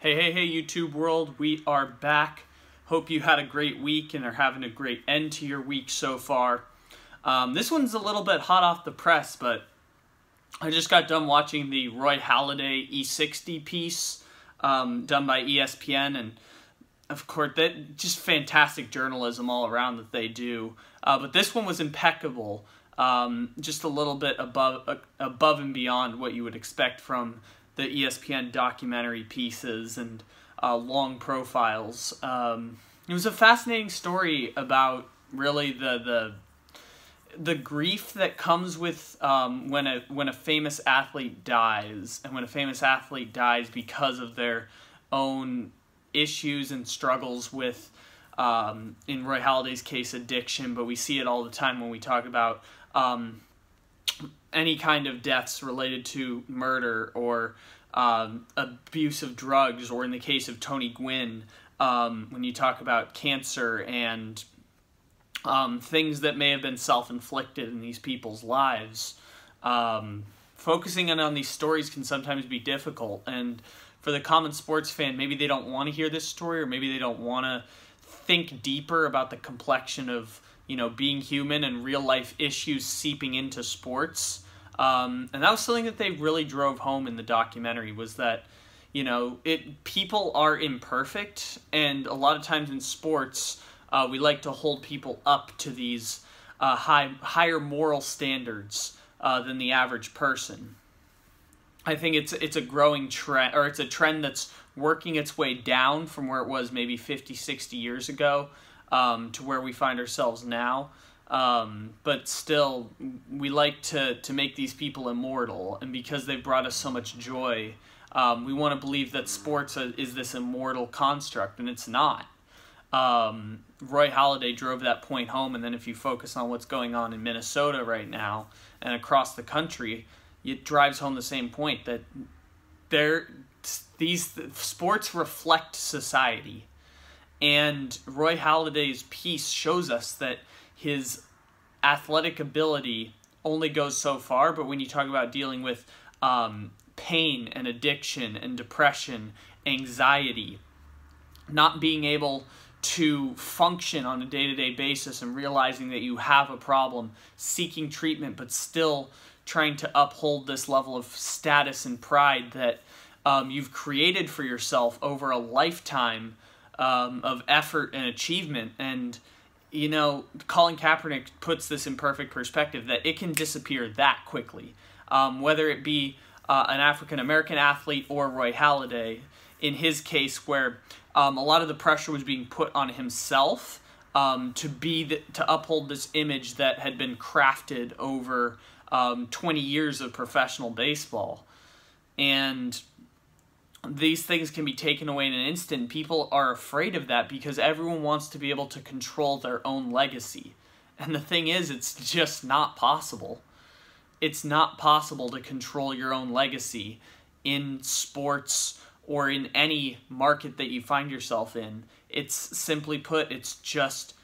Hey, YouTube world, we are back. Hope you had a great week and are having a great end to your week so far. This one's a little bit hot off the press, but I just got done watching the Roy Halladay E60 piece done by ESPN, and of course, that just fantastic journalism all around that they do. But this one was impeccable, just a little bit above and beyond what you would expect from the ESPN documentary pieces and long profiles. It was a fascinating story about really the grief that comes with when a famous athlete dies, and when a famous athlete dies because of their own issues and struggles with, in Roy Halladay's case, addiction, but we see it all the time when we talk about any kind of deaths related to murder or abuse of drugs, or in the case of Tony Gwynn, when you talk about cancer and things that may have been self-inflicted in these people's lives. Focusing on these stories can sometimes be difficult, and for the common sports fan, maybe they don't want to hear this story, or maybe they don't want to think deeper about the complexion of, being human and real-life issues seeping into sports. And that was something that they really drove home in the documentary, was that, people are imperfect, and a lot of times in sports, we like to hold people up to these higher moral standards than the average person. I think it's a growing trend, or it's a trend that's working its way down from where it was maybe 50, 60 years ago to where we find ourselves now. But still, we like to make these people immortal, and because they've brought us so much joy, we want to believe that sports is this immortal construct, and it's not. Roy Halladay drove that point home, and then if you focus on what's going on in Minnesota right now and across the country, it drives home the same point, that these sports reflect society. And Roy Halladay's piece shows us that his athletic ability only goes so far, but when you talk about dealing with pain and addiction and depression, anxiety, not being able to function on a day-to-day basis and realizing that you have a problem, seeking treatment, but still trying to uphold this level of status and pride that you've created for yourself over a lifetime of effort and achievement. And, Colin Kaepernick puts this in perfect perspective, that it can disappear that quickly. Whether it be an African-American athlete or Roy Halladay, in his case, where a lot of the pressure was being put on himself to uphold this image that had been crafted over 20 years of professional baseball. And these things can be taken away in an instant. People are afraid of that because everyone wants to be able to control their own legacy. And the thing is, it's just not possible. It's not possible to control your own legacy in sports or in any market that you find yourself in. It's simply put, it's just,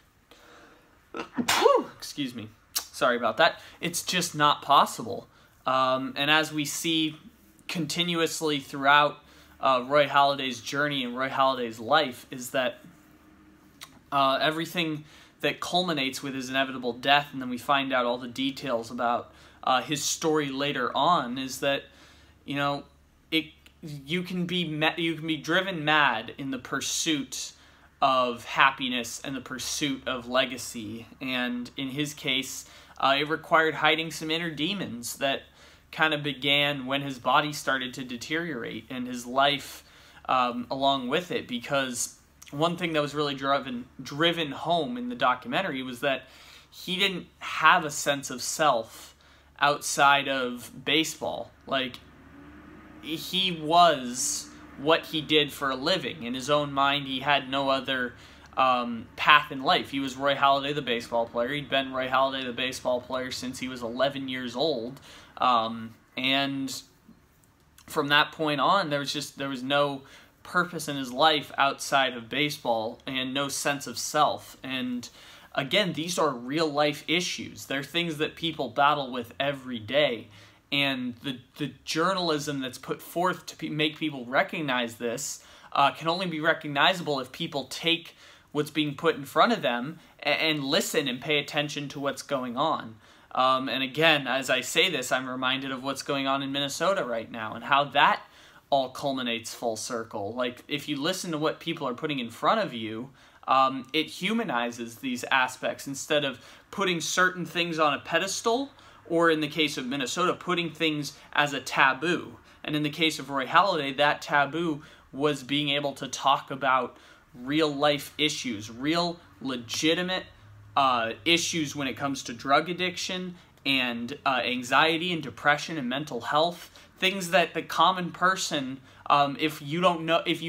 excuse me, sorry about that. It's just not possible. And as we see continuously throughout Roy Halladay's journey and Roy Halladay's life, is that everything that culminates with his inevitable death, and then we find out all the details about his story later on, is that, you can be driven mad in the pursuit of happiness and the pursuit of legacy. And in his case, it required hiding some inner demons that kind of began when his body started to deteriorate, and his life along with it. Because one thing that was really driven home in the documentary was that he didn't have a sense of self outside of baseball. Like, he was what he did for a living. In his own mind, he had no other path in life. He was Roy Halladay, the baseball player. He'd been Roy Halladay, the baseball player, since he was 11 years old. And from that point on, there was no purpose in his life outside of baseball, and no sense of self. And again, these are real life issues. They're things that people battle with every day. And the journalism that's put forth to make people recognize this can only be recognizable if people take what's being put in front of them and listen and pay attention to what's going on. And again, as I say this, I'm reminded of what's going on in Minnesota right now and how that all culminates full circle. Like, if you listen to what people are putting in front of you, it humanizes these aspects instead of putting certain things on a pedestal, or in the case of Minnesota, putting things as a taboo. And in the case of Roy Halladay, that taboo was being able to talk about real life issues, real legitimate issues when it comes to drug addiction and anxiety and depression and mental health, things that the common person, if you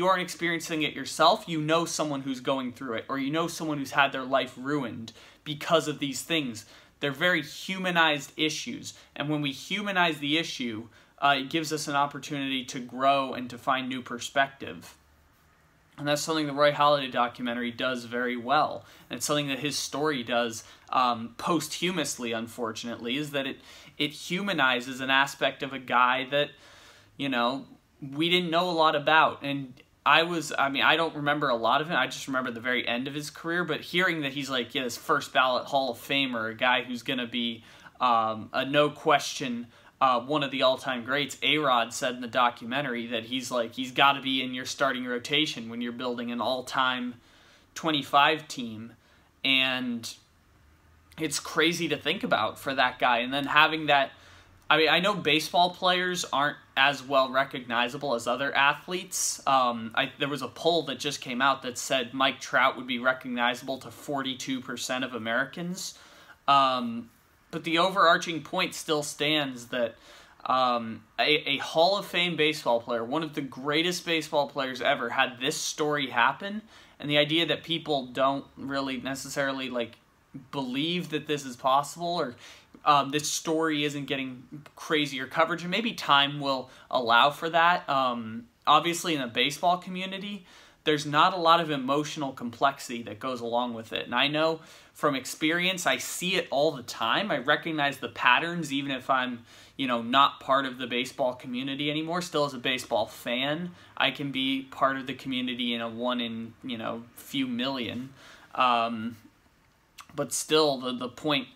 aren't experiencing it yourself, you know someone who's going through it, or you know someone who's had their life ruined because of these things. They're very humanized issues, and when we humanize the issue, it gives us an opportunity to grow and to find new perspective. And that's something the Roy Halladay documentary does very well. And it's something that his story does posthumously, unfortunately, is that it humanizes an aspect of a guy that, you know, we didn't know a lot about. And I don't remember a lot of it. I just remember the very end of his career. But hearing that he's like, yeah, this first ballot Hall of Famer, a guy who's going to be a no question one of the all-time greats, A-Rod said in the documentary that he's got to be in your starting rotation when you're building an all-time 25 team. And it's crazy to think about for that guy. And then having that, I know baseball players aren't as well recognizable as other athletes. There was a poll that just came out that said Mike Trout would be recognizable to 42% of Americans. But the overarching point still stands that a Hall of Fame baseball player, one of the greatest baseball players ever, had this story happen. And the idea that people don't really necessarily believe that this is possible, or this story isn't getting crazier coverage, and maybe time will allow for that. Obviously in the baseball community, there's not a lot of emotional complexity that goes along with it. And I know from experience, I see it all the time. I recognize the patterns, even if I'm, not part of the baseball community anymore. Still, as a baseball fan, I can be part of the community in a one in, few million. But still, the point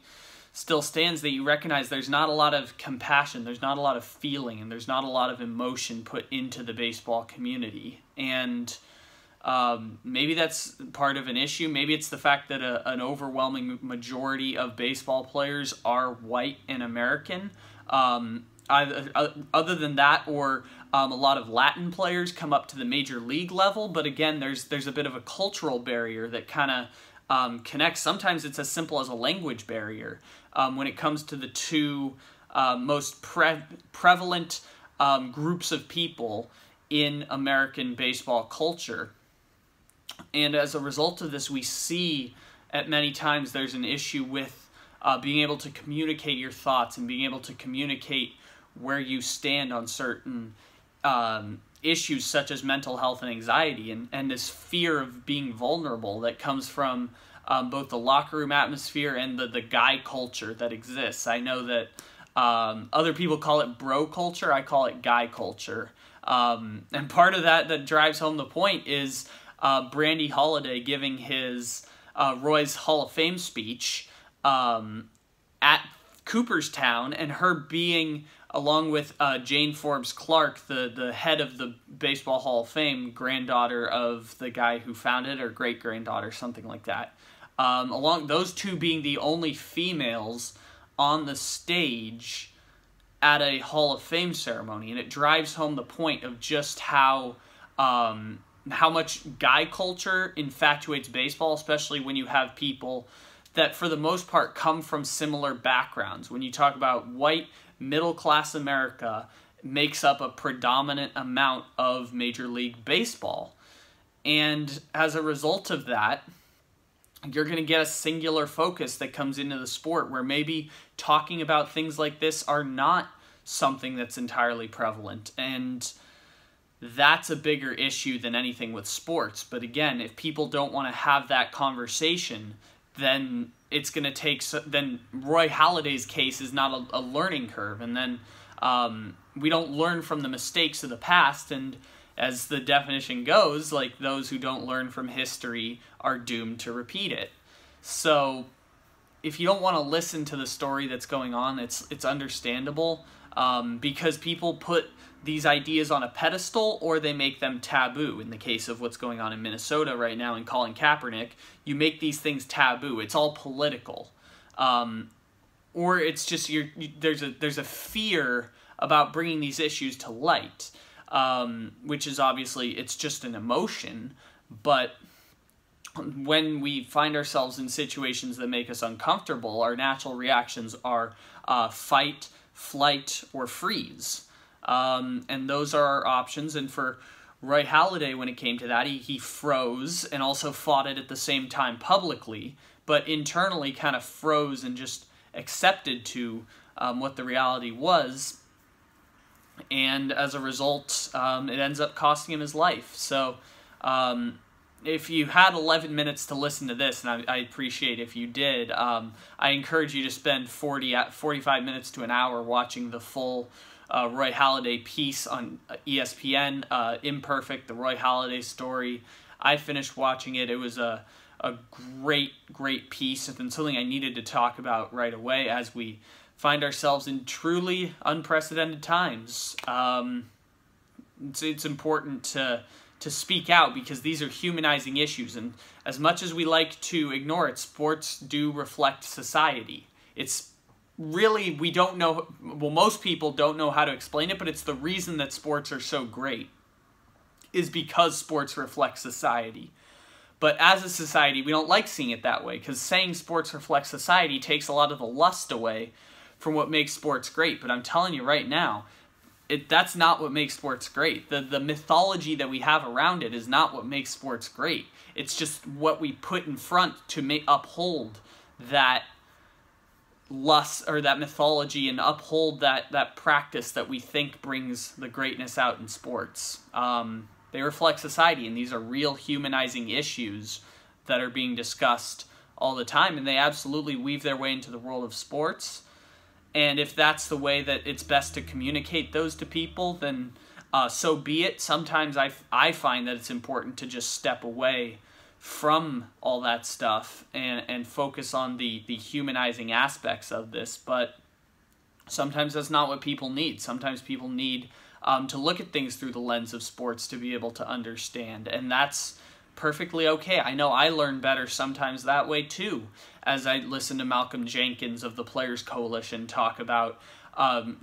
still stands that you recognize there's not a lot of compassion, there's not a lot of feeling, and there's not a lot of emotion put into the baseball community. And maybe that's part of an issue. Maybe it's the fact that an overwhelming majority of baseball players are white and American. Other than that, or a lot of Latin players come up to the major league level. But again, there's a bit of a cultural barrier that kind of connects. Sometimes it's as simple as a language barrier when it comes to the two most prevalent groups of people in American baseball culture. And as a result of this, we see at many times there's an issue with being able to communicate your thoughts and being able to communicate where you stand on certain issues such as mental health and anxiety, and this fear of being vulnerable that comes from both the locker room atmosphere and the guy culture that exists. I know that other people call it bro culture. I call it guy culture. And part of that drives home the point is Brandy Halladay giving his Roy's Hall of Fame speech at Cooperstown, and her being, along with Jane Forbes Clark, the head of the Baseball Hall of Fame, granddaughter of the guy who founded it, or great-granddaughter, something like that. Along those two being the only females on the stage at a Hall of Fame ceremony, and it drives home the point of just how much guy culture infatuates baseball, especially when you have people that for the most part come from similar backgrounds. When you talk about white middle-class America makes up a predominant amount of Major League Baseball. And as a result of that, you're going to get a singular focus that comes into the sport where maybe talking about things like this are not something that's entirely prevalent. And that's a bigger issue than anything with sports. But again, if people don't want to have that conversation, then it's going to take, then Roy Halladay's case is not a learning curve. And then we don't learn from the mistakes of the past. And as the definition goes, like, those who don't learn from history are doomed to repeat it. So if you don't want to listen to the story that's going on, it's understandable, because people put these ideas on a pedestal or they make them taboo. In the case of what's going on in Minnesota right now and Colin Kaepernick, you make these things taboo. It's all political. Or it's just there's a fear about bringing these issues to light, which is obviously, it's just an emotion, but when we find ourselves in situations that make us uncomfortable, our natural reactions are fight, flight, or freeze. And those are our options. And for Roy Halladay, when it came to that, he froze and also fought it at the same time publicly, but internally kind of froze and just accepted to what the reality was. And as a result, it ends up costing him his life. So if you had 11 minutes to listen to this, and I appreciate if you did, I encourage you to spend 45 minutes to an hour watching the full Roy Halladay piece on ESPN, Imperfect, the Roy Halladay story. I finished watching it. It was a great piece, and something I needed to talk about right away as we find ourselves in truly unprecedented times. It's important to speak out, because these are humanizing issues, and as much as we like to ignore it, sports do reflect society. It's really, we don't know, well, most people don't know how to explain it, but it's the reason that sports are so great is because sports reflect society. But as a society, we don't like seeing it that way, because saying sports reflect society takes a lot of the lust away from what makes sports great. But I'm telling you right now, that's not what makes sports great. The mythology that we have around it is not what makes sports great. It's just what we put in front to uphold that lust, or that mythology, and uphold that practice that we think brings the greatness out in sports. They reflect society, and these are real humanizing issues that are being discussed all the time, and they absolutely weave their way into the world of sports. And if that's the way that it's best to communicate those to people, then so be it. Sometimes I find that it's important to just step away from all that stuff and focus on the humanizing aspects of this. But sometimes that's not what people need. Sometimes people need to look at things through the lens of sports to be able to understand, and that's perfectly okay. I know I learn better sometimes that way too, as I listen to Malcolm Jenkins of the Players Coalition talk about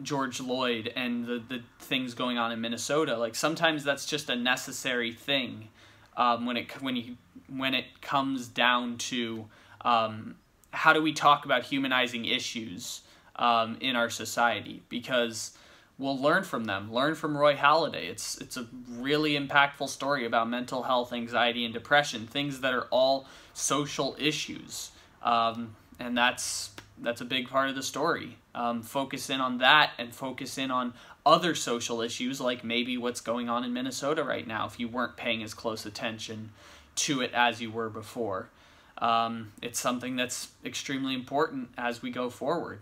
George Floyd and the things going on in Minnesota. Like, sometimes that's just a necessary thing when it comes down to how do we talk about humanizing issues in our society, because we'll learn from them. Learn from Roy Halladay. It's a really impactful story about mental health, anxiety, and depression, things that are all social issues. And that's a big part of the story. Focus in on that, and focus in on other social issues, like maybe what's going on in Minnesota right now, if you weren't paying as close attention to it as you were before. It's something that's extremely important as we go forward.